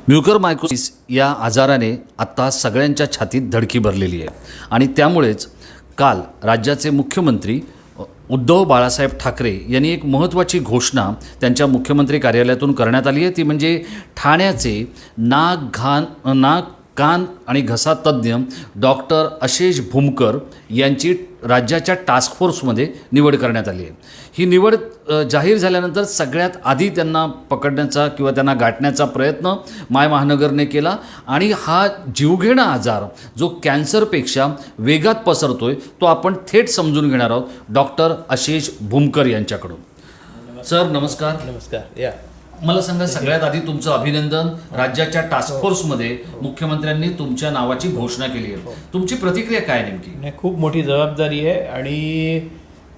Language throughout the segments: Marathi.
म्युकरमायकोसिस या आजाराने आत्ता सगळ्यांच्या छातीत धडकी भरलेली आहे आणि त्यामुळेच काल राज्याचे मुख्यमंत्री उद्धव बाळासाहेब ठाकरे यांनी एक महत्त्वाची घोषणा त्यांच्या मुख्यमंत्री कार्यालयातून करण्यात आली आहे। ती म्हणजे ठाण्याचे नाक कान आणि घसा तज्ज्ञ डॉक्टर अशेष भूमकर यांची राज्याच्या टास्क फोर्समध्ये निवड करण्यात आली आहे। ही निवड जाहीर झाल्यानंतर सगळ्यात आधी त्यांना पकडण्याचा किंवा त्यांना गाठण्याचा प्रयत्न माय महानगरने केला आणि हा जीवघेणा आजार जो कॅन्सरपेक्षा वेगात पसरतोय तो आपण थेट समजून घेणार आहोत डॉक्टर अशेष भूमकर यांच्याकडून। सर नमस्कार। नमस्कार। या मला सांगा, सगळ्यात आधी तुमचं अभिनंदन। राज्याच्या टास्क फोर्समध्ये मुख्यमंत्र्यांनी तुमच्या नावाची घोषणा केली आहे, तुमची प्रतिक्रिया काय नेमकी? नाही, खूप मोठी जबाबदारी आहे आणि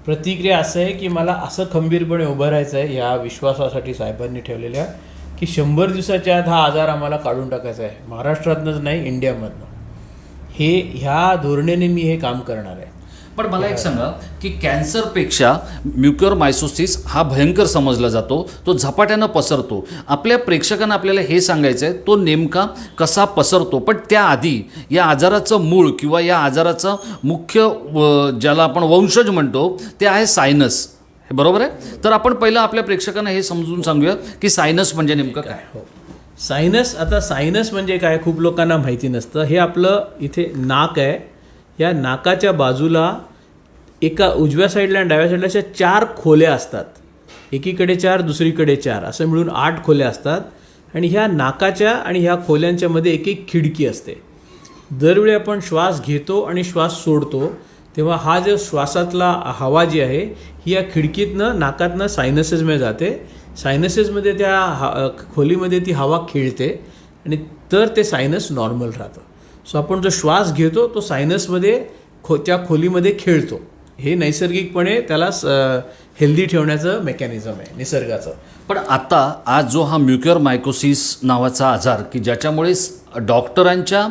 प्रतिक्रिया असं आहे की मला असं खंबीरपणे उभं राहायचं आहे ह्या विश्वासासाठी साहेबांनी ठेवलेल्या की 100 दिवसाच्या आत हा आजार आम्हाला काढून टाकायचा आहे, महाराष्ट्रातनंच नाही इंडियामधनं। ह्या धोरणेने मी हे काम करणार आहे। पण मला एक सांगा की कॅन्सरपेक्षा म्युकरमायकोसिस हा भयंकर समजला जातो, तो झपाट्यानं पसरतो। आपल्या प्रेक्षकांना आपल्याला हे सांगायचं आहे तो नेमका कसा पसरतो, पण त्याआधी या आजाराचं मूळ किंवा या आजाराचं मुख्य ज्याला आपण वंशज म्हणतो ते आहे सायनस, हे बरोबर आहे? तर आपण पहिलं आपल्या प्रेक्षकांना हे समजून सांगूया की सायनस म्हणजे नेमकं काय? हो, सायनस म्हणजे काय खूप लोकांना माहिती नसतं। हे आपलं इथे नाक आहे, या नाकाच्या बाजूला एका उजव्या साईडला आणि डाव्या साईडला अशा 4 खोल्या असतात, एकीकडे 4 दुसरीकडे 4 असं मिळून 8 खोल्या असतात आणि ह्या नाकाच्या आणि ह्या खोल्यांच्या मध्ये एक एक खिडकी असते। दरवेळी आपण श्वास घेतो आणि श्वास सोडतो तेव्हा हा जो श्वासातला हवा जी आहे ही या खिडकीतनं नाकातनं सायनसेसमध्ये जाते। सायनसेसमध्ये त्या खोलीमध्ये ती हवा खेळते आणि तर ते सायनस नॉर्मल राहतं। सो आपण जो श्वास घेतो तो सायनसमध्ये त्या खोलीमध्ये खेळतो। हे नैसर्गिकपणे त्याला हेल्दी ठेवण्याचं मेकॅनिझम आहे निसर्गाचं। पण आता आज जो हा म्युकरमायकोसिस नावाचा आजार की ज्याच्यामुळे डॉक्टरांच्या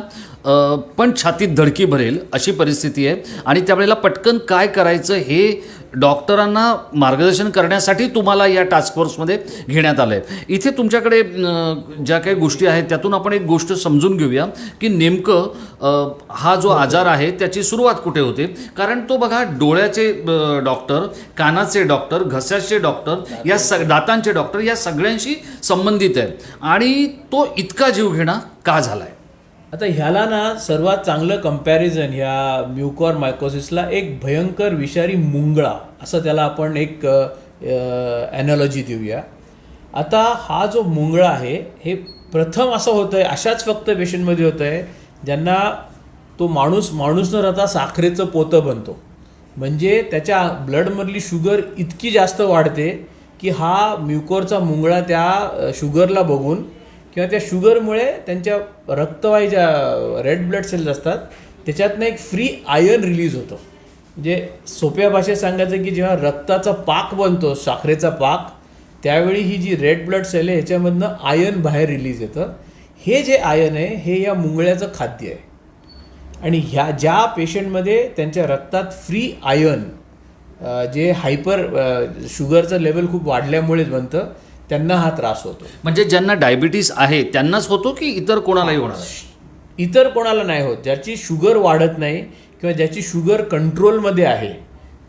पण छातीत धडकी भरेल अशी परिस्थिती आहे आणि त्यावेळेला पटकन काय करायचं हे डॉक्टरांना मार्गदर्शन करण्यासाठी तुम्हाला या टास्क फोर्समध्ये घेण्यात आलं आहे। इथे तुमच्याकडे ज्या काही गोष्टी आहेत त्यातून आपण एक गोष्ट समजून घेऊया की नेमकं हा जो आजार आहे त्याची सुरुवात कुठे होते। कारण तो बघा, डोळ्याचे डॉक्टर, कानाचे डॉक्टर, घशाचे डॉक्टर, या दातांचे डॉक्टर या सगळ्यांशी संबंधित आहे आणि तो इतका जीवघेणा का झाला आहे? आता ह्याला ना सर्वात चांगलं कंपॅरिझन ह्या म्युकरमायकोसिसला एक भयंकर विषारी मुंगळा असं त्याला आपण एक ॲनॉलॉजी देऊया। आता हा जो मुंगळा आहे हे प्रथम असं होतं आहे, अशाच फक्त पेशंटमध्ये होतं आहे ज्यांना तो माणूस न राहता साखरेचं पोतं बनतो, म्हणजे त्याच्या ब्लडमधली शुगर इतकी जास्त वाढते की हा म्युकोरचा मुंगळा त्या शुगरला बघून किंवा त्या शुगरमुळे त्यांच्या रक्तवाहिन्या रेड ब्लड सेल्स असतात त्याच्यातनं एक फ्री आयर्न रिलीज होतो। म्हणजे सोप्या भाषेत सांगायचं की जेव्हा रक्ताचा पाक बनतो, साखरेचा पाक, त्यावेळी ही जी रेड ब्लड सेल आहे ह्याच्यामधनं आयर्न बाहेर रिलीज येतं। हे जे आयर्न आहे हे या मुंगळ्याचं खाद्य आहे आणि ह्या ज्या पेशंटमध्ये त्यांच्या रक्तात फ्री आयर्न जे हायपर शुगरचं लेवल खूप वाढल्यामुळेच बनतं त्यांना हा त्रास होतो। म्हणजे ज्यांना डायबिटीस आहे त्यांनाच होतो की इतर कोणालाही होणार? इतर कोणाला नाही होत। ज्याची शुगर वाढत नाही किंवा ज्याची शुगर कंट्रोलमध्ये आहे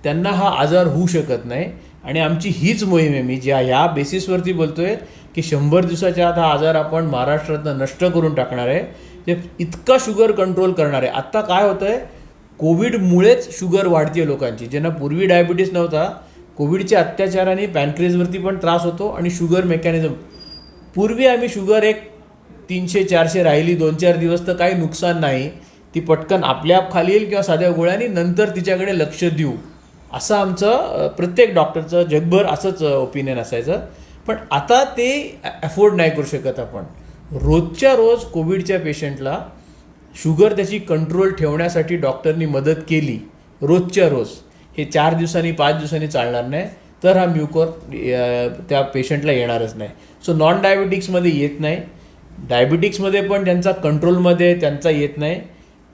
त्यांना हा आजार होऊ शकत नाही आणि आमची हीच मोहीम आहे। मी ह्या बेसिसवरती बोलतोय की 100 दिवसाच्या आत हा आजार आपण महाराष्ट्रातनं नष्ट करून टाकणार आहे, जे इतका शुगर कंट्रोल करणार आहे। आत्ता काय होतं आहे, कोविडमुळेच शुगर वाढते लोकांची, ज्यांना पूर्वी डायबिटीस नव्हता। कोविडच्या अत्याचाराने पॅनक्रियाजवरती पण त्रास होतो आणि शुगर मेकॅनिझम, पूर्वी आम्ही शुगर एक 300-400 राहिली 2-4 दिवस तर काही नुकसान नाही, ती पटकन आपल्या खाली येईल किंवा साध्या गोळ्याने नंतर तिच्याकडे लक्ष देऊ असं आमचं प्रत्येक डॉक्टरचं जगभर असंच ओपिनियन असायचं। पण आता ते अफोर्ड नाही करू शकत आपण। रोजच्या रोज कोविडच्या पेशंटला शुगर त्याची कंट्रोल ठेवण्यासाठी डॉक्टरनी मदत केली रोजच्या रोज, हे 4 दिवसांनी 5 दिवसांनी चालणार नाही, तर हा म्युकोर त्या पेशंटला येणारच नाही। सो नॉन डायबिटिक्समध्ये येत नाही, डायबिटिक्समध्ये पण त्यांचा कंट्रोलमध्ये त्यांचा येत नाही।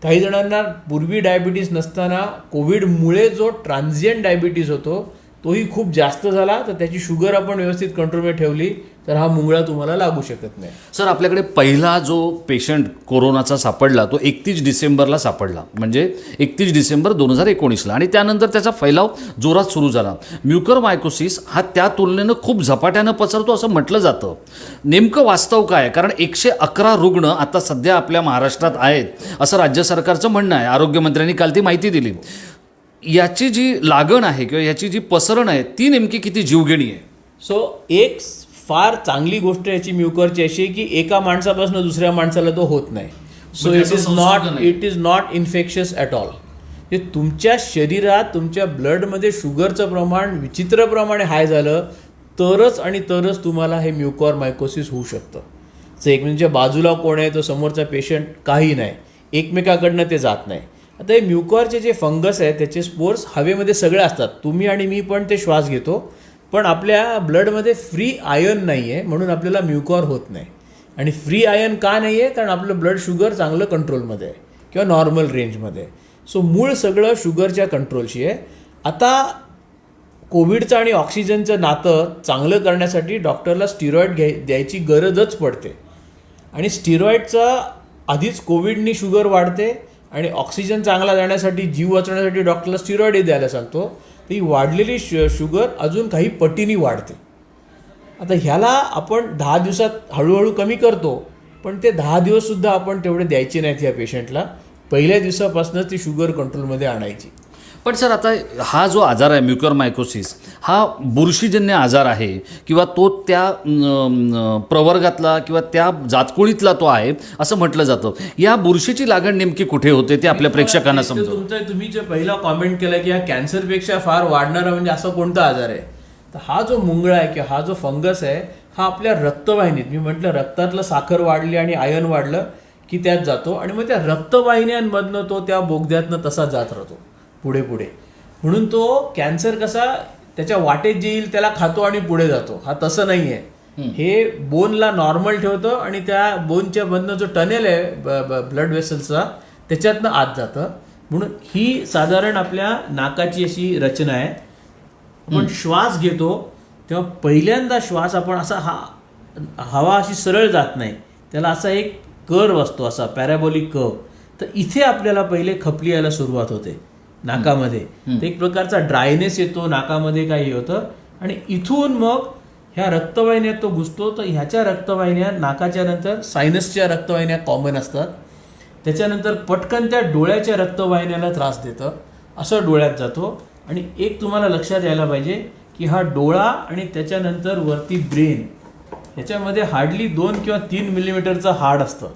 काही जणांना पूर्वी डायबिटीस नसताना कोविडमुळे जो ट्रान्झिएंट डायबिटीस होतो तोही खूप जास्त झाला, तर त्याची शुगर आपण व्यवस्थित कंट्रोलमध्ये ठेवली तर हा मुंगळा तुम्हाला लागू शकत नाही. सर, आपल्याकडे पहिला जो पेशंट कोरोनाचा सापडला तो 31 डिसेंबरला सापडला, म्हणजे 31 डिसेंबर 2019ला, आणि त्यानंतर त्याचा फैलाव जोरात सुरू झाला. म्युकरमायकोसिस हा त्या तुलनेनं खूप झपाट्यानं पसरतो असं म्हटलं जातं. नेमकं वास्तव काय? कारण 111 रुग्ण आता सध्या आपल्या महाराष्ट्रात आहेत असं राज्य सरकारचं म्हणणं आहे. आरोग्यमंत्र्यांनी काल ती माहिती दिली. याची जी लागण आहे किंवा याची जी पसरण आहे ती नेमकी किती जीवघेणी आहे? एक फार चांगली गोष्ट याची म्युकरची अशी आहे की एका माणसापासून दुसऱ्या माणसाला तो होत नाही. So it is not infectious at all. हे तुमच्या शरीरात तुमच्या ब्लडमध्ये शुगरचं प्रमाण विचित्रप्रमाणे हाय झालं तरच तुम्हाला हे म्युकरमायकोसिस होऊ शकतं. जर एकमेकांच्या बाजूला कोण आहे तो समोरचा पेशंट काही नाही, एकमेकाकडनं ते जात नाही. आता हे म्युकरचे जे फंगस आहे त्याचे स्पोर्स हवेमध्ये सगळे असतात. तुम्ही आणि मी पण ते श्वास घेतो, पण आपल्या ब्लडमध्ये फ्री आयर्न नाही आहे म्हणून आपल्याला म्युकॉर होत नाही. आणि फ्री आयर्न का नाही आहे? कारण आपलं ब्लड शुगर चांगलं कंट्रोलमध्ये आहे किंवा नॉर्मल रेंजमध्ये. सो मूळ सगळं शुगरच्या कंट्रोलशी आहे. आता कोविडचं आणि ऑक्सिजनचं नातं चांगलं करण्यासाठी डॉक्टरला स्टिरॉइड द्यायची गरजच पडते. आणि स्टिरॉइडचा आधीच कोविडनी शुगर वाढते आणि ऑक्सिजन चांगला जाण्यासाठी, जीव वाचवण्यासाठी डॉक्टरला स्टिरॉइड द्यायला सांगतो. ती वाढलेली शुगर अजून काही पटीने वाढते. आता ह्याला आपण 10 दिवसात हळूहळू कमी करतो, पण ते 10 दिवससुद्धा आपण तेवढे द्यायचे नाहीत या पेशंटला. पहिल्या दिवसापासूनच ती शुगर कंट्रोलमध्ये आणायची. पण सर, आता हा जो आजार आहे म्युकरमायकोसिस हा बुरशीजन्य आजार आहे किंवा तो त्या प्रवर्गातला किंवा त्या जातकुळीतला तो आहे असं म्हटलं जातं. या बुरशीची लागण नेमकी कुठे होते ते आपल्या प्रेक्षकांना समजतं. तुम्ही जे पहिला कॉमेंट केला की हा कॅन्सरपेक्षा फार वाढणारा म्हणजे असा कोणता आजार आहे, तर हा जो मुंगळा आहे किंवा हा जो फंगस आहे हा आपल्या रक्तवाहिनीत, मी म्हटलं रक्तातलं साखर वाढली आणि आयर्न वाढलं की त्यात जातो आणि मग त्या रक्तवाहिन्यांमधनं तो त्या बोगद्यातनं तसा जात राहतो पुढे पुढे. म्हणून तो कॅन्सर कसा त्याच्या वाटेत जे येईल त्याला खातो आणि पुढे जातो, हा तसं नाही आहे. हे बोनला नॉर्मल ठेवतं आणि त्या बोनच्या मधनं जो टनेल आहे ब्लड वेसल्सचा त्याच्यातनं आत जातं. म्हणून ही साधारण आपल्या नाकाची अशी रचना आहे. आपण श्वास घेतो तेव्हा पहिल्यांदा श्वास आपण असा हवा अशी सरळ जात नाही, त्याला असा एक कर्व असतो, असा पॅराबोलिक कर्व. तर इथे आपल्याला पहिले खपली यायला सुरुवात होते नाकामध्ये. तर एक प्रकारचा ड्रायनेस येतो नाकामध्ये, काही होतं आणि इथून मग ह्या रक्तवाहिन्यात तो घुसतो. तर ह्याच्या रक्तवाहिन्या नाकाच्या नंतर सायनसच्या रक्तवाहिन्या कॉमन असतात. त्याच्यानंतर पटकन त्या डोळ्याच्या रक्तवाहिन्याला त्रास देतं, असं डोळ्यात जातो. आणि एक तुम्हाला लक्षात यायला पाहिजे की हा डोळा आणि त्याच्यानंतर वरती ब्रेन ह्याच्यामध्ये हार्डली 2 किंवा 3 मिलीमीटरचं हाड असतं.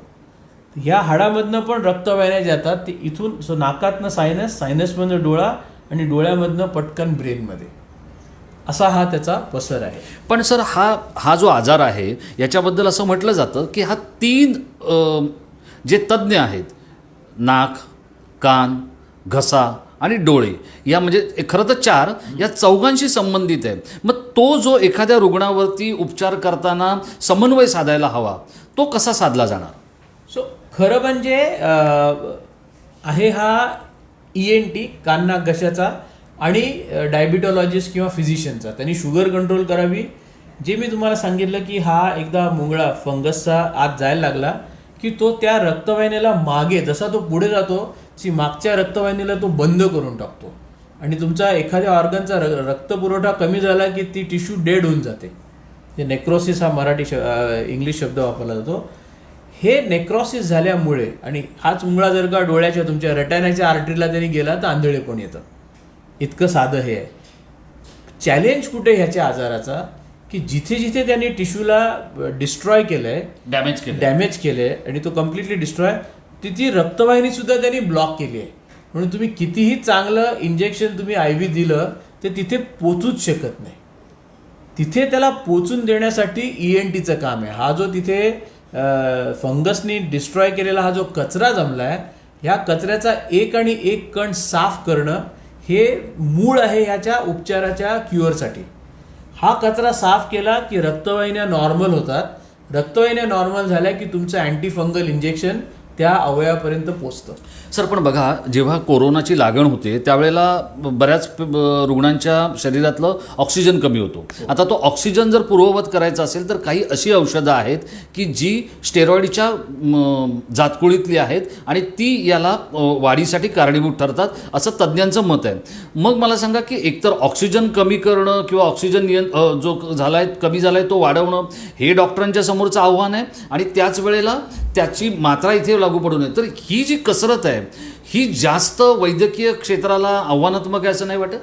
ह्या हाडामधनं पण रक्तवाहिन्या जातात ते इथून. सो नाकातनं सायनसमधनं डोळा आणि डोळ्यामधनं पटकन ब्रेनमध्ये, असा हा त्याचा पसर आहे. पण सर, हा जो आजार आहे याच्याबद्दल असं म्हटलं जातं की हा 3 जे तज्ज्ञ आहेत, नाक, कान, घसा आणि डोळे, या म्हणजे खरं तर 4 या चौघांशी संबंधित आहे. मग तो जो एखाद्या रुग्णावरती उपचार करताना समन्वय साधायला हवा तो कसा साधला जाणार? सो खरं म्हणजे आहे हा ENT कान नाक घशाचा आणि डायबिटॉलॉजिस्ट किंवा फिजिशियनचा. त्यांनी शुगर कंट्रोल करावी. जे मी तुम्हाला सांगितलं की हा एकदा मुंगळा फंगसचा आत जायला लागला की तो त्या रक्तवाहिन्याला मागे, जसा तो पुढे जातो ती मागच्या रक्तवाहिनीला तो बंद करून टाकतो आणि तुमचा एखाद्या ऑर्गनचा रक्तपुरवठा कमी झाला की ती टिश्यू डेड होऊन जाते. जे नेक्रोसिस हा इंग्लिश शब्द वापरला जातो. हे नेक्रोसिस झाल्यामुळे, आणि हाच मुंगळा जर का डोळ्याच्या तुमच्या रेटायनाच्या आर्टरीला त्यांनी गेला तर आंधळे पण येतं. इतकं साधं हे आहे. चॅलेंज कुठे ह्याच्या आजाराचा की जिथे जिथे त्यांनी टिश्यूला डिस्ट्रॉय केलंय, डॅमेज केलंय आणि तो कम्प्लिटली डिस्ट्रॉय, तिथे रक्तवाहिनी सुद्धा त्यांनी ब्लॉक केली आहे. म्हणून तुम्ही कितीही चांगलं इंजेक्शन तुम्ही IV दिलं ते तिथे पोचूच शकत नाही. तिथे त्याला पोचून देण्यासाठी ENTचं काम आहे. हा जो तिथे फंगसनी डिस्ट्रॉय केलेला हा जो कचरा जमला आहे, ह्या कचऱ्याचा एक कण साफ करणं हे मूळ आहे ह्याच्या उपचाराच्या क्युअरसाठी. हा कचरा साफ केला की रक्तवाहिन्या नॉर्मल होतात. रक्तवाहिन्या नॉर्मल झाल्या की तुमचं अँटी फंगल इंजेक्शन त्या अवयवापर्यंत पोचतं. सर पण बघा, जेव्हा कोरोनाची लागण होते त्यावेळेला बऱ्याच रुग्णांच्या शरीरातलं ऑक्सिजन कमी होतो. आता तो ऑक्सिजन जर पूर्ववत करायचा असेल तर काही अशी औषधं आहेत की जी स्टेरॉइडच्या जातकुळीतली आहेत आणि ती याला वाढीसाठी कारणीभूत ठरतात असं तज्ज्ञांचं मत आहे. मग मला सांगा की एकतर ऑक्सिजन कमी करणं किंवा ऑक्सिजन जो झाला आहे कमी झाला आहे तो वाढवणं हे डॉक्टरांच्या समोरचं आव्हान आहे आणि त्याच वेळेला त्याची मात्रा इथे लागू पडू नये. तर ही जी कसरत आहे ही जास्त वैद्यकीय क्षेत्राला आव्हानात्मक आहे असं नाही वाटत?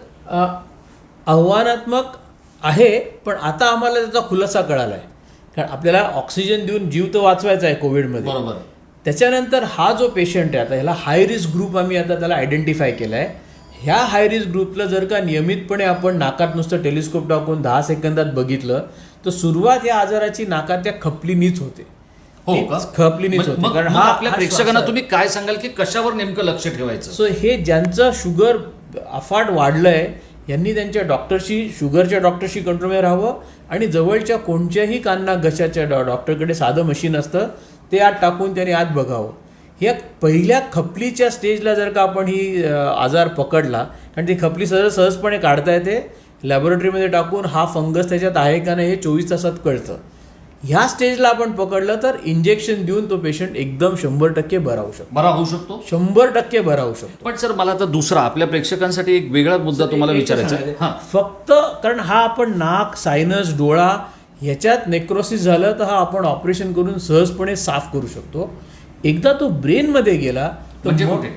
आव्हानात्मक आहे, पण आता आम्हाला त्याचा खुलासा कळाला आहे. कारण आपल्याला ऑक्सिजन देऊन जीव तर वाचवायचा आहे कोविडमध्ये. बरोबर. त्याच्यानंतर हा जो पेशंट आहे आता ह्याला हाय रिस्क ग्रुप आम्ही आता त्याला आयडेंटिफाय केला आहे. ह्या हाय रिस्क ग्रुपला जर का नियमितपणे आपण नाकात नुसतं टेलिस्कोप टाकून 10 सेकंदात बघितलं तर सुरुवात या आजाराची नाकात खपलीनीच होते. हो का? खपलीनीच होते. मग कारण मग हा आपल्या हा प्रेक्षकांना श्वास आहे. तुम्ही काय सांगाल की कशावर नेमकं लक्ष ठेवायचं? सो हे ज्यांचं शुगर अफाट वाढलंय यांनी त्यांच्या डॉक्टरशी शुगरच्या डॉक्टरशी कंट्रोलमध्ये राहावं आणि जवळच्या कोणत्याही कान्ना घशाच्या डॉक्टरकडे साधं मशीन असतं ते आत टाकून त्यांनी आत बघावं. ह्या पहिल्या खपलीच्या स्टेजला जर का आपण ही आजार पकडला, कारण ती खपली सहजपणे काढता येते, लॅबोरेटरीमध्ये टाकून हा फंगस त्याच्यात आहे का नाही हे 24 तासात कळतं. ह्या स्टेजला आपण पकडलं तर इंजेक्शन देऊन तो पेशंट एकदम 100% बरा होऊ शकतो. बरा होऊ शकतो. 100% बरा होऊ शकतो. पण सर मला आता दुसरा आपल्या प्रेक्षकांसाठी एक वेगळा मुद्दा तुम्हाला विचारायचा आहे. हां. फक्त कारण हा आपण नाक, सायनस, डोळा ह्याच्यात नेक्रोसिस झालं तर हा आपण ऑपरेशन करून सहजपणे साफ करू शकतो. एकदा तो ब्रेनमध्ये गेला तर म्हणजे कुठे?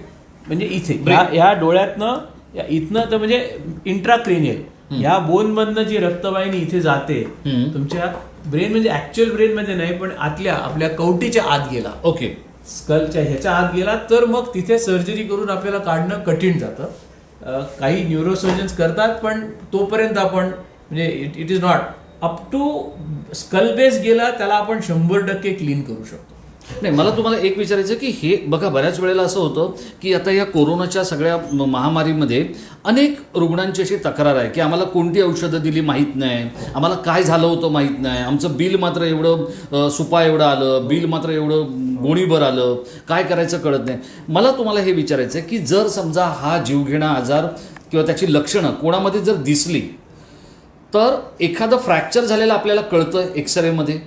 म्हणजे इथे ह्या डोळ्यातनं इथनं तर म्हणजे इंट्राक्रेनियल ह्या बोनमधनं जी रक्तवाहिनी इथे जाते तुमच्या ब्रेन म्हणजे ऍक्च्युअल ब्रेन मध्ये नाही पण आतल्या आपल्या कवटीच्या आत गेला, ओके, स्कलच्या ह्याच्या आत गेला तर मग तिथे सर्जरी करून आपल्याला काढणं कठीण जातं. काही न्यूरोसर्जन्स करतात पण तोपर्यंत आपण म्हणजे it is not up to skull base गेला त्याला आपण 100% क्लीन करू शकतो. नाही, मला तुम्हाला एक विचारायचं की हे बघा बऱ्याच वेळेला असं होतं की आता या कोरोनाच्या सगळ्या महामारीमध्ये अनेक रुग्णांची अशी तक्रार आहे की आम्हाला कोणती औषधं दिली माहीत नाही, आम्हाला काय झालं होतं माहीत नाही, आमचं बिल मात्र एवढं सुपा एवढं आलं, बिल मात्र एवढं गोणीभर आलं, काय करायचं कळत नाही. मला तुम्हाला हे विचारायचं आहे की जर समजा हा जीवघेणा आजार किंवा त्याची लक्षणं कोणामध्ये जर दिसली तर एखादं फ्रॅक्चर झालेलं आपल्याला कळतं एक्सरेमध्ये,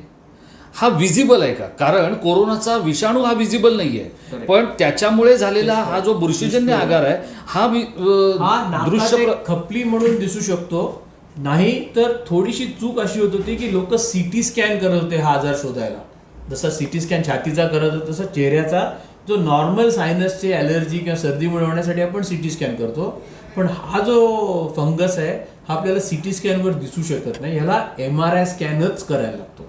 हा विजिबल आहे का? कारण कोरोनाचा विषाणू हा विजिबल नाही आहे पण त्याच्यामुळे झालेला हा जो बुरशीजन्य आजार आहे हा दृश्य खपली म्हणून दिसू शकतो. नाही तर थोडीशी चूक अशी होत होती की लोक सीटी स्कॅन करत होते हा आजार शोधायला. जसा सीटी स्कॅन छातीचा करत होता तसा चेहऱ्याचा जो नॉर्मल सायनसचे ॲलर्जी किंवा सर्दीमुळे होण्यासाठी आपण सीटी स्कॅन करतो. पण हा जो फंगस आहे हा आपल्याला सीटी स्कॅनवर दिसू शकत नाही, ह्याला MRI स्कॅनच करायला लागतो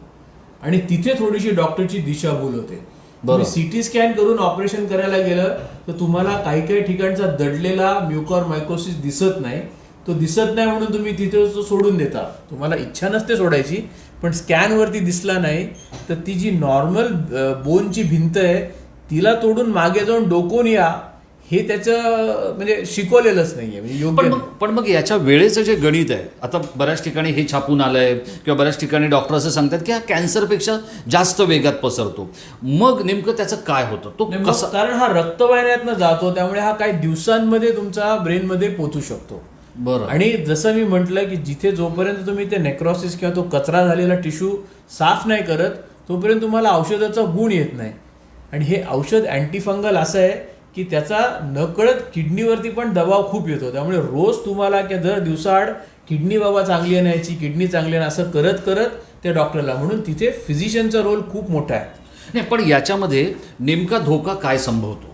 आणि तिथे थोडीशी डॉक्टरची दिशाभूल होते. तुम्ही सीटी स्कॅन करून ऑपरेशन करायला गेलं तर तुम्हाला काही काही ठिकाणचा दडलेला म्युकॉरमायकोसिस दिसत नाही. तो दिसत नाही म्हणून तुम्ही तिथे तो सोडून देता, तुम्हाला इच्छा नसते सोडायची पण स्कॅनवरती दिसला नाही तर ती जी नॉर्मल बोनची भिंत आहे तिला तोडून मागे जाऊन डोकून या हे त्याचं म्हणजे शिकवलेलंच नाहीये म्हणजे योग्य. पण मग याच्या वेळेचं जे गणित आहे आता बऱ्याच ठिकाणी हे छापून आलंय किंवा बऱ्याच ठिकाणी डॉक्टर असं सांगतात की हा कॅन्सरपेक्षा जास्त वेगात पसरतो. मग नेमकं त्याचं काय होतं तो कसं? कारण हा रक्तवाहिन्यातनं जातो त्यामुळे हा काही दिवसांमध्ये तुमचा ब्रेनमध्ये पोहोचू शकतो. बरं. आणि जसं मी म्हटलं की जिथे जोपर्यंत तुम्ही ते नेक्रोसिस किंवा तो कचरा झालेला टिश्यू साफ नाही करत तोपर्यंत तुम्हाला औषधाचा गुण येत नाही. आणि हे औषध अँटीफंगल असं आहे की त्याचा नकळत किडनीवरती पण दबाव खूप येतो. त्यामुळे रोज तुम्हाला किंवा दर दिवसाआड किडनी बाबा चांगली आहे न्यायची, किडनी चांगली आहे असं करत करत त्या डॉक्टरला, म्हणून तिथे फिजिशियनचा रोल खूप मोठा आहे. नाही पण याच्यामध्ये नेमका धोका काय संभवतो?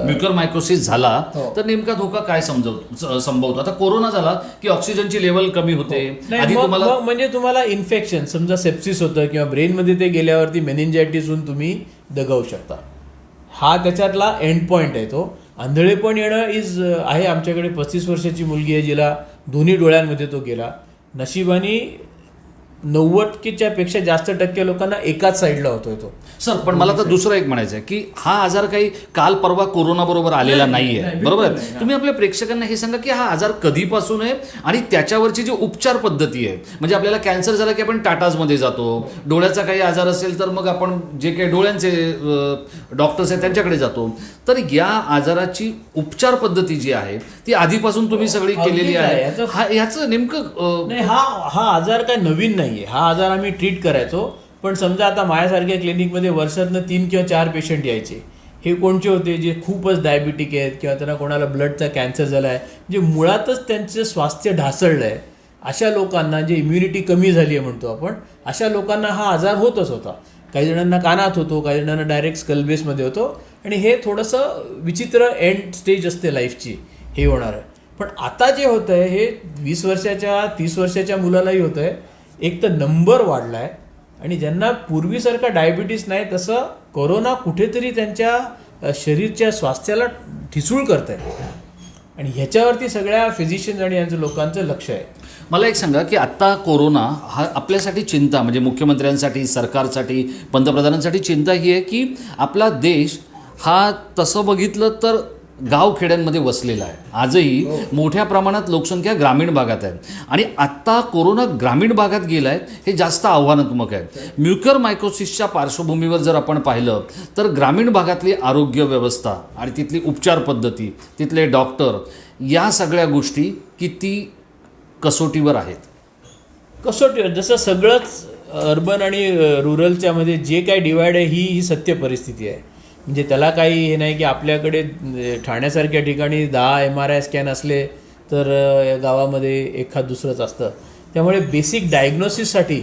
म्युकरमायकोसिस झाला तर नेमका धोका काय संभवतो? आता कोरोना झाला की ऑक्सिजनची लेवल कमी होते. आधी तुम्हाला म्हणजे तुम्हाला इन्फेक्शन समजा सेप्सिस होतं किंवा ब्रेनमध्ये ते गेल्यावरती मेनिंजायटिस होऊन तुम्ही दगावू शकता. हा त्याच्यातला एंड पॉईंट आहे. तो आंधळेपण येणं आहे. आमच्याकडे 35 वर्षाची मुलगी आहे जिला दोन्ही डोळ्यांमध्ये तो गेला. नशिबाने 90% पेक्षा जास्त टक्के लोकांना एकाच साईडला होतोय तो. सर पण मला तर दुसरं एक म्हणायचं आहे की हा आजार काही काल परवा कोरोना बरोबर आलेला नाहीये, नाही, बरोबर बिलकुल आहे. नाही. तुम्ही आपल्या प्रेक्षकांना हे सांगा की हा आजार कधीपासून आहे आणि त्याच्यावरची जी उपचार पद्धती आहे. म्हणजे आपल्याला कॅन्सर झाला की आपण टाटाजमध्ये जातो, डोळ्याचा काही आजार असेल तर मग आपण जे काही डोळ्यांचे डॉक्टर्स आहेत त्यांच्याकडे जातो. तर या आजाराची उपचार पद्धती जी आहे ती आधीपासून तुम्ही सगळी अगदीच केलेली आहे. आहे. याचं नेमकं नाही, हा आजार काय नवीन नाहीये. हा आजार आम्ही ट्रीट करायचो. पण समजा आता माझ्यासारख्या क्लिनिकमध्ये वर्षातनं 3 किंवा 4 पेशंट यायचे. हे कोणचे होते जे खूपच डायबिटिक आहेत किंवा त्यांना कोणाला ब्लडचा कॅन्सर झाला आहे, जे मुळातच त्यांचं स्वास्थ्य ढासळलं आहे, अशा लोकांना जे इम्युनिटी कमी झाली आहे म्हणतो आपण, अशा लोकांना हा आजार होतच होता. काही जणांना कानात होतो, काही जणांना डायरेक्ट स्कलबेसमध्ये होतो. आणि हे थोडंसं विचित्र एंड स्टेज असते लाईफची, हे होणार आहे. पण आता जे होतं आहे हे 20 वर्षाच्या 30 वर्षाच्या मुलालाही होतं आहे. एक तर नंबर वाढला आहे आणि ज्यांना पूर्वीसारखा डायबिटीस नाही तसं कोरोना कुठेतरी त्यांच्या शरीरच्या स्वास्थ्याला ठिसूळ करत आहे. आणि ह्याच्यावरती सगळ्या फिजिशियन्स आणि यांचं लोकांचं लक्ष आहे. मला एक सांगा की आत्ता कोरोना हा आपल्यासाठी चिंता, म्हणजे मुख्यमंत्र्यांसाठी, सरकारसाठी, पंतप्रधानांसाठी चिंता ही आहे की आपला देश हा तसं बघितलं तर गावखेड्यांमध्ये वसलेला आहे. आजही मोठ्या प्रमाणात लोकसंख्या ग्रामीण भागात आहे आणि आत्ता कोरोना ग्रामीण भागात गेला आहे हे जास्त आव्हानात्मक आहे. म्युकरमायकोसिसच्या पार्श्वभूमीवर जर आपण पाहिलं तर ग्रामीण भागातली आरोग्य व्यवस्था आणि तिथली उपचार पद्धती, तिथले डॉक्टर, या सगळ्या गोष्टी किती कसोटीवर आहेत. कसोटीवर जसं सगळंच अर्बन आणि रुरलच्या मध्ये जे काही डिवाइड आहे ही सत्य परिस्थिती आहे. म्हणजे त्याला काही हे नाही की आपल्याकडे ठाण्यासारख्या ठिकाणी 10 MRI स्कॅन असले तर गावामध्ये एखाद दुसरंच असतं. त्यामुळे बेसिक डायग्नोसिससाठी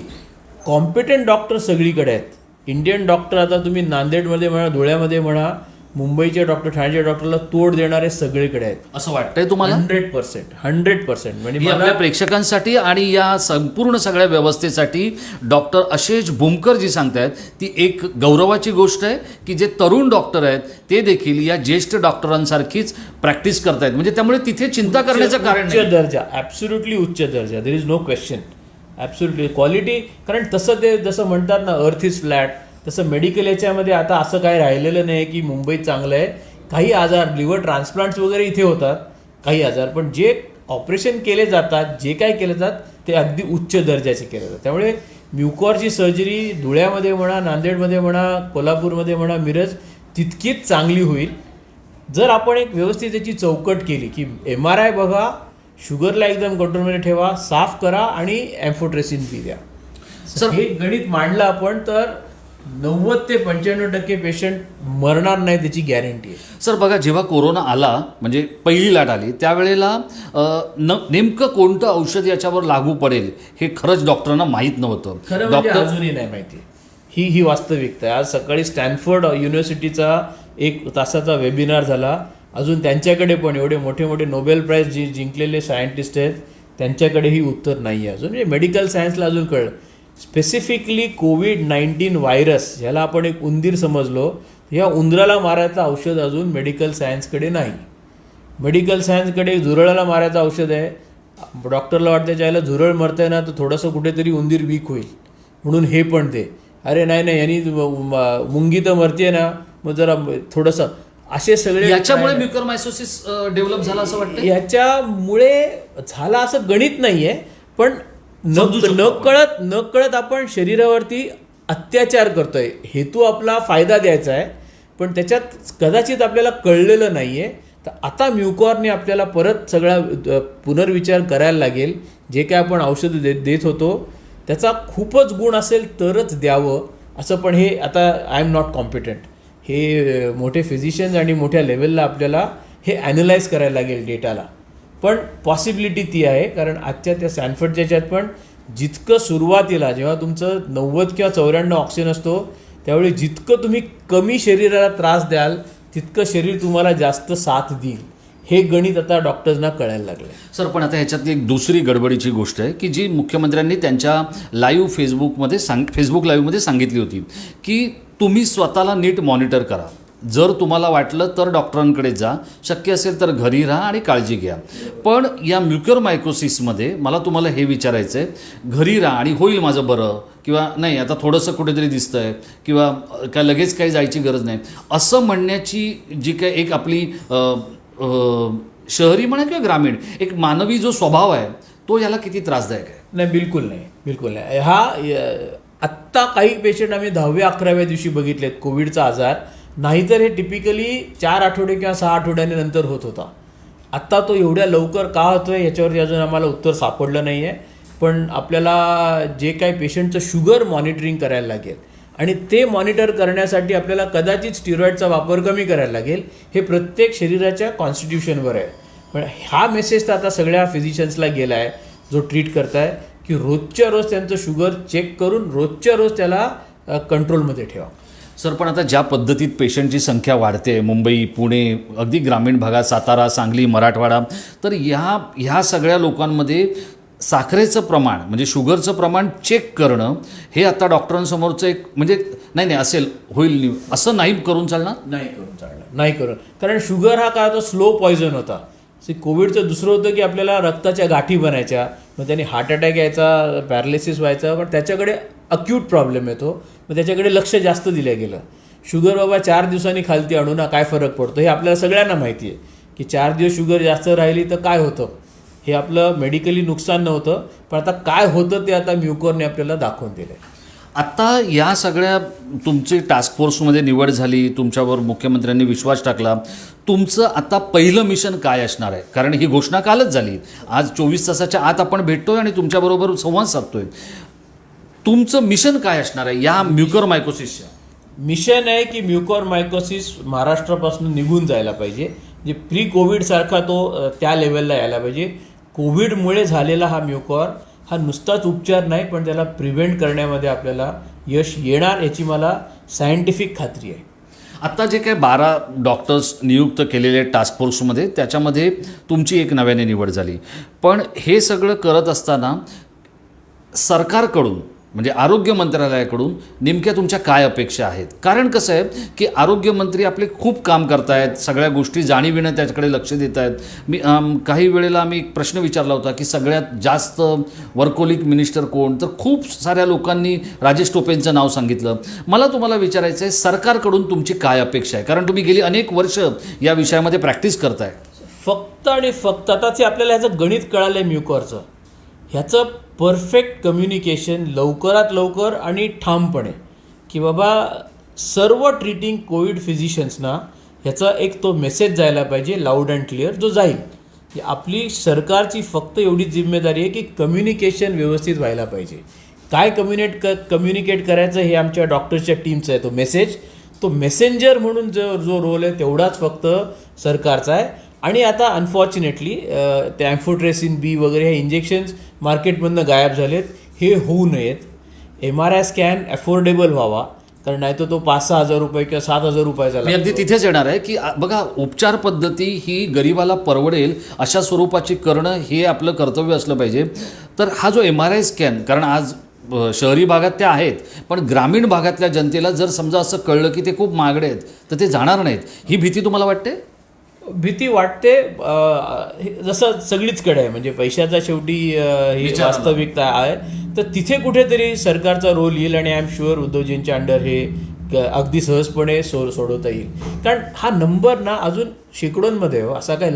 कॉम्पिटंट डॉक्टर सगळीकडे आहेत. इंडियन डॉक्टर आता तुम्ही नांदेडमध्ये म्हणा, धुळ्यामध्ये म्हणा, मुंबईच्या डॉक्टर, ठाण्याच्या डॉक्टरला तोड देणारे सगळीकडे आहेत. असं वाटतंय तुम्हाला? 100%. म्हणजे मी आपल्या प्रेक्षकांसाठी आणि या संपूर्ण सगळ्या व्यवस्थेसाठी डॉक्टर अशेष भूमकर जी सांगतायत ती एक गौरवाची गोष्ट आहे की जे तरुण डॉक्टर आहेत ते देखील या ज्येष्ठ डॉक्टरांसारखीच प्रॅक्टिस करतायत. म्हणजे त्यामुळे तिथे चिंता करण्याचं कारण उच्च नाही. दर्जा, ॲब्सोल्युटली उच्च दर्जा, there is no question. Absolutely quality. कारण तसं ते जसं म्हणतात ना अर्थ इज फ्लॅट, तसं मेडिकल याच्यामध्ये आता असं काही राहिलेलं नाही की मुंबईत चांगलं आहे. काही आजार, लिव्हर ट्रान्सप्लांट्स वगैरे इथे होतात काही आजार, पण जे ऑपरेशन केले जातात, जे काय केले जातात ते अगदी उच्च दर्जाचे केले जातात. त्यामुळे म्युकॉरची सर्जरी धुळ्यामध्ये म्हणा, नांदेडमध्ये म्हणा, कोल्हापूरमध्ये म्हणा, मिरज तितकीच चांगली होईल जर आपण एक व्यवस्थित त्याची चौकट केली की MRI बघा, शुगरला एकदम कंट्रोलमध्ये ठेवा, साफ करा आणि ॲम्फोट्रेसिन पी द्या. सर, हे गणित मांडलं आपण तर 90 ते 95% पेशंट मरणार नाही त्याची गॅरंटी आहे. सर बघा, जेव्हा कोरोना आला म्हणजे पहिली लाट आली त्यावेळेला नेमकं कोणतं औषध याच्यावर लागू पडेल हे खरंच डॉक्टरांना माहीत नव्हतं. खरं म्हणजे अजूनही नाही माहिती. ही वास्तविकता आहे. आज सकाळी स्टॅनफोर्ड युनिव्हर्सिटीचा 1 तासाचा वेबिनार झाला. अजून त्यांच्याकडे पण एवढे मोठे मोठे नोबेल प्राईज जिंकलेले सायंटिस्ट आहेत, त्यांच्याकडेही उत्तर नाही आहे अजून. म्हणजे मेडिकल सायन्सला अजून कळलं. स्पेसिफिकली कोविड-19 व्हायरस ह्याला आपण एक उंदीर समजलो, ह्या उंदराला मारायचं औषध अजून मेडिकल सायन्सकडे नाही. मेडिकल सायन्सकडे झुरळाला मारायचं औषध आहे. डॉक्टरला वाटतं ज्याला झुरळ मरतंय ना तर थोडंसं कुठेतरी उंदीर वीक होईल म्हणून हे पण ते, अरे नाही यांनी मुंगी तर मरते ना, मग जरा थोडंसं असे सगळे. याच्यामुळे म्युकरमायकोसिस डेव्हलप झाला असं वाटतं? याच्यामुळे झाला असं गणित नाही आहे, पण नकळत आपण शरीरावरती अत्याचार करतोय. हेतू आपला फायदा द्यायचा आहे पण त्याच्यात कदाचित आपल्याला कळलेलं नाही आहे. तर आता म्युकॉरने आपल्याला परत सगळा पुनर्विचार करायला लागेल. जे काय आपण औषधं देत होतो त्याचा खूपच गुण असेल तरच द्यावं असं. पण हे आता आय एम नॉट कॉम्पिटंट. हे मोठे फिजिशियन्स आणि मोठ्या लेवलला आपल्याला हे ॲनलाइज करायला लागेल डेटाला. पण पॉसिबिलिटी ती आहे कारण आजच्या त्या सॅनफर्डच्या ह्याच्यात पण जितकं सुरुवातीला जेव्हा तुमचं 90 किंवा 94 ऑक्सिजन असतो त्यावेळी जितकं तुम्ही कमी शरीराला त्रास द्याल तितकं शरीर तुम्हाला जास्त साथ देईल. हे गणित आता डॉक्टर्सना कळायला लागलं. सर पण आता ह्याच्यातली एक दुसरी गडबडीची गोष्ट आहे की जी मुख्यमंत्र्यांनी त्यांच्या फेसबुक लाईव्हमध्ये सांगितली होती की तुम्ही स्वतःला नीट मॉनिटर करा. जर तुम्हाला वाटलं तर डॉक्टरांकडे जा, शक्य असेल तर घरी राहा आणि काळजी घ्या. पण या म्युकरमायकोसिसमध्ये मला तुम्हाला हे विचारायचं आहे, घरी राहा आणि होईल माझं बरं, किंवा नाही आता थोडंसं कुठेतरी दिसतंय, किंवा काय लगेच काही जायची गरज नाही, असं म्हणण्याची जी काय एक आपली शहरी म्हणा किंवा ग्रामीण एक मानवी जो स्वभाव आहे तो याला किती त्रासदायक आहे? नाही, बिलकुल नाही, बिलकुल नाही. आत्ता काही पेशंट आम्ही 10व्या-11व्या दिवशी बघितलेत कोविडचा आजार, नाहीतर हे टिपिकली 4 आठवडे किंवा 6 आठवड्यांनंतर होत होता. आत्ता तो एवढ्या लवकर का होतोय याच्यावरती अजून आम्हाला उत्तर सापडलं नाही आहे. पण आपल्याला जे काही पेशंटचं शुगर मॉनिटरिंग करायला लागेल आणि ते मॉनिटर करण्यासाठी आपल्याला कदाचित स्टिरॉइडचा वापर कमी करायला लागेल. हे प्रत्येक शरीराच्या कॉन्स्टिट्यूशनवर आहे. पण हा मेसेज तर आता सगळ्या फिजिशियन्सला गेला आहे जो ट्रीट करताय, की रोजच्या रोज त्यांचं शुगर चेक करून रोजच्या रोज त्याला कंट्रोलमध्ये ठेवा. सर, पण आता ज्या पद्धतीत पेशंटची संख्या वाढते, मुंबई, पुणे, अगदी ग्रामीण भागात सातारा, सांगली, मराठवाडा, तर ह्या सगळ्या लोकांमध्ये साखरेचं प्रमाण म्हणजे शुगरचं प्रमाण चेक करणं हे आता डॉक्टरांसमोरचं एक म्हणजे नाही असेल होईल असं नाही करून चालणार? नाही करून, कारण शुगर हा काय होता, स्लो पॉयझन होता. कोविडचं दुसरं होतं की आपल्याला रक्ताच्या गाठी बनायच्या, मग त्याने हार्ट अटॅक यायचा, पॅरालिसिस व्हायचा, पण त्याच्याकडे अक्यूट प्रॉब्लेम येतो, मग त्याच्याकडे लक्ष जास्त दिलं गेलं. शुगर बाबा 4 दिवसांनी खालती आणू ना, काय फरक पडतो हे आपल्याला सगळ्यांना माहिती आहे की 4 दिवस शुगर जास्त राहिली तर काय होतं, हे आपलं मेडिकली नुकसान नव्हतं, पण आता काय होतं ते आता म्युकरने आपल्याला दाखवून दिलं आहे. आत्ता या सगळ्या तुमची टास्क फोर्समध्ये निवड झाली, तुमच्यावर मुख्यमंत्र्यांनी विश्वास टाकला, तुमचं आता पहिलं मिशन काय असणार आहे? कारण ही घोषणा कालच झाली, आज 24 तासाच्या आत आपण भेटतोय आणि तुमच्याबरोबर संवाद साधतोय. तुमचं मिशन काय असणार आहे या म्युकरमायकोसिसच्या? मिशन आहे की म्युकरमायकोसिस महाराष्ट्रापासून निघून जायला पाहिजे. जे प्री कोविडसारखा तो त्या लेवलला यायला पाहिजे. कोविडमुळे झालेला हा म्युकर हा नुसताच उपचार नाही, पण त्याला प्रिव्हेंट करण्यामध्ये आपल्याला यश येणार याची मला सायंटिफिक खात्री आहे. आत्ता जे काही 12 डॉक्टर्स नियुक्त केलेले टास्क फोर्समध्ये त्याच्यामध्ये तुमची एक नव्याने निवड झाली. पण हे सगळं करत असताना सरकारकडून म्हणजे आरोग्य मंत्रालयाकडून नेमक्या तुमच्या काय अपेक्षा आहेत? कारण कसं आहे की आरोग्यमंत्री आपले खूप काम करत आहेत, सगळ्या गोष्टी जाणीवीनं त्याच्याकडे लक्ष देत आहेत. काही वेळेला आम्ही एक प्रश्न विचारला होता की सगळ्यात जास्त वर्कोलिक मिनिस्टर कोण, तर खूप साऱ्या लोकांनी राजेश टोपेंचं नाव सांगितलं. मला तुम्हाला विचारायचं आहे सरकारकडून तुमची काय अपेक्षा आहे? कारण तुम्ही गेली अनेक वर्ष या विषयामध्ये प्रॅक्टिस करताय. फक्त आणि फक्त आता ते आपल्याला ह्याचं गणित कळालं आहे म्युकरचं, ह्याचं परफेक्ट कम्युनिकेशन लवकरात लवकर आणि ठामपणे, की बाबा सर्व ट्रीटिंग कोविड फिजिशियन्सना ह्याचा एक तो मेसेज जायला पाहिजे लाऊड अँड क्लिअर, जो जाईल की आपली सरकारची फक्त एवढी जिम्मेदारी आहे की कम्युनिकेशन व्यवस्थित व्हायला पाहिजे. काय कम्युनिकेट करायचं हे आमच्या डॉक्टर्सच्या टीमचं आहे. तो मेसेज, तो मेसेंजर म्हणून जो रोल आहे तेवढाच फक्त सरकारचा आहे. आणि आता अनफॉर्च्युनेटली ते ॲम्फोट्रेसिन बी वगैरे हे इंजेक्शन्स मार्केटमधनं गायब झालेत. हे होऊ नयेत. MRI स्कॅन अफोर्डेबल व्हावा, कारण नाही तर तो 5-6 हजार रुपये किंवा 7 हजार रुपयाचा. मी अगदी तिथेच येणार आहे की बघा, उपचार पद्धती ही गरिबाला परवडेल अशा स्वरूपाची करणं हे आपलं कर्तव्य असलं पाहिजे. तर हा जो MRI स्कॅन, कारण आज शहरी भागात त्या आहेत, पण ग्रामीण भागातल्या जनतेला जर समजा असं कळलं की ते खूप महागडे आहेत तर ते जाणार नाहीत, ही भीती तुम्हाला वाटते? भीती वाटते. जसं सगळीचकडे आहे, म्हणजे पैशाचा शेवटी ही वास्तविकता आहे. तर तिथे कुठेतरी सरकारचा रोल येईल आणि आय एम शुअर उद्धवजींच्या अंडर हे अगदी सहजपणे सोडवता येईल. कारण हा नंबर ना अजून शेकडोंमध्ये हो, असा काय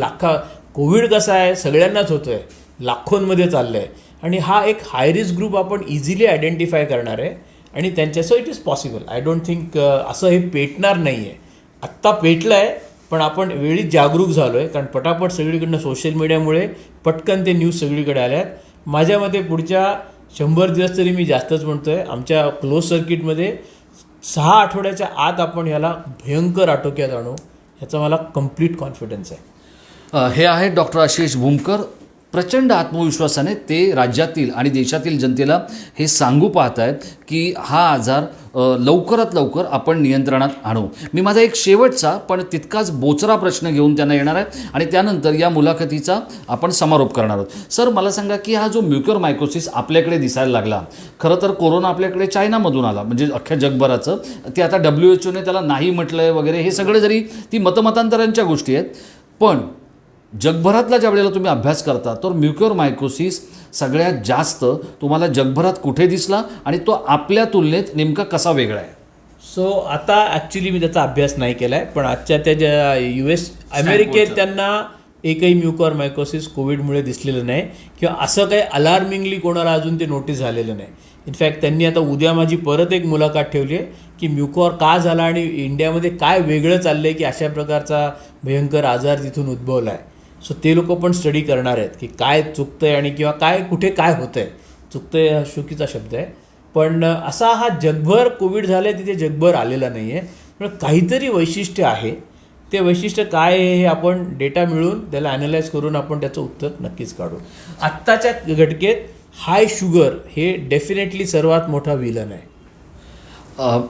कोविड कसा आहे सगळ्यांनाच होतो आहे, लाखोंमध्ये चाललं आहे. आणि हा एक हाय रिस्क ग्रुप आपण इझिली आयडेंटिफाय करणार आहे आणि त्यांच्या so it is possible. I don't think असं हे पेटणार नाही आहे. आत्ता पेटलं आहे, पण आपण वेळीच जागरूक झालो आहे, कारण पटापट सगळीकडनं सोशल मीडियामुळे पटकन ते न्यूज सगळीकडे आल्या आहेत. माझ्या मते पुढच्या 100 दिवस तरी मी जास्तच म्हणतो आहे, आमच्या क्लोज सर्किटमध्ये 6 आठवड्याच्या आत आपण ह्याला भयंकर आटोक्यात आणू, ह्याचा मला कम्प्लीट कॉन्फिडन्स आहे. हे आहेत डॉक्टर आशिष भूमकर, प्रचंड आत्मविश्वासाने ते राज्यातील आणि देशातील जनतेला हे सांगू पाहत आहेत की हा आजार लवकरात लवकर आपण नियंत्रणात आणू. मी माझा एक शेवटचा पण तितकाच बोचरा प्रश्न घेऊन त्यांना येणार आहे आणि त्यानंतर या मुलाखतीचा आपण समारोप करणार आहोत. सर, मला सांगा की हा जो म्युकरमायकोसिस आपल्याकडे दिसायला लागला, खरं तर कोरोना आपल्याकडे चायनामधून आला, म्हणजे अख्ख्या जगभराचं, ते आता WHO ने त्याला नाही म्हटलं आहे वगैरे, हे सगळे जरी ती मतमतांतरांच्या गोष्टी आहेत, पण जगभरातला ज्या वेळेला तुम्ही अभ्यास करता तर म्युकरमायकोसिस सगळ्यात जास्त तुम्हाला जगभरात कुठे दिसला आणि तो आपल्या तुलनेत नेमका कसा वेगळा आहे? सो आता ॲक्च्युली मी त्याचा अभ्यास नाही केला आहे, पण आजच्या त्या ज्या अमेरिकेत त्यांना एकही म्युकरमायकोसिस कोविडमुळे दिसलेलं नाही किंवा असं काही अलार्मिंगली कोणाला अजून ते नोटीस झालेलं नाही. इनफॅक्ट त्यांनी आता उद्या माझी परत एक मुलाखत ठेवली आहे की म्युकॉर का झाला आणि इंडियामध्ये काय वेगळं चाललं आहे की अशा प्रकारचा भयंकर आजार तिथून उद्भवला आहे. सो ते लोक पण स्टडी करणार आहेत की काय चुकतं आहे आणि किंवा काय कुठे काय होतं आहे. चुकतं आहे हा चुकीचा शब्द आहे, पण असा हा जगभर कोविड झाला आहे तिथे जगभर आलेला नाही आहे. पण काहीतरी वैशिष्ट्य आहे, ते वैशिष्ट्य काय आहे हे आपण डेटा मिळून त्याला ॲनालाइज करून आपण त्याचं उत्तर नक्कीच काढू. आत्ताच्या घटकेत हाय शुगर हे डेफिनेटली सर्वात मोठा विलन आहे.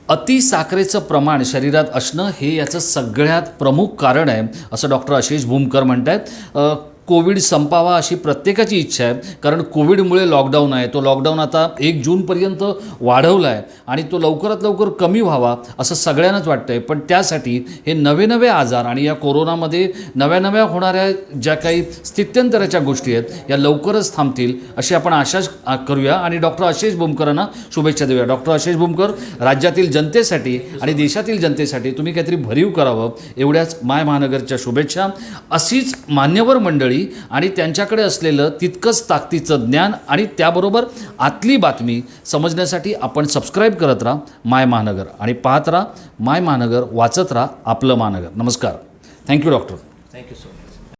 अतिसाखरेचं प्रमाण शरीरात असणं हे याचं सगळ्यात प्रमुख कारण आहे असं डॉक्टर आशिष भूमकर म्हणत आहेत. कोविड संपावा अशी प्रत्येकाची इच्छा आहे, कारण कोविडमुळे लॉकडाऊन आहे, तो लॉकडाऊन आता 1 जूनपर्यंत वाढवला आहे आणि तो लवकरात लवकर कमी व्हावा असं सगळ्यांनाच वाटतं आहे. पण त्यासाठी हे नवे नवे आजार आणि या कोरोनामध्ये नव्या होणाऱ्या ज्या काही स्थित्यंतराच्या गोष्टी आहेत या लवकरच थांबतील अशी आपण आशा करूया आणि डॉक्टर आशिष भूमकरांना शुभेच्छा देऊया. डॉक्टर आशिष भूमकर, राज्यातील जनतेसाठी आणि देशातील जनतेसाठी तुम्ही काहीतरी भरीव करावं एवढ्याच माय महानगरच्या शुभेच्छा. अशीच मान्यवर मंडळी आणि त्यांच्याकडे असलेलं तितकंच ताकदीचं ज्ञान आणि त्याबरोबर आतली बातमी समजण्यासाठी आपण सबस्क्राईब करत राहा माय महानगर आणि पाहत राहा माय महानगर, वाचत राहा आपलं महानगर. नमस्कार. Thank you doctor. Thank you so much.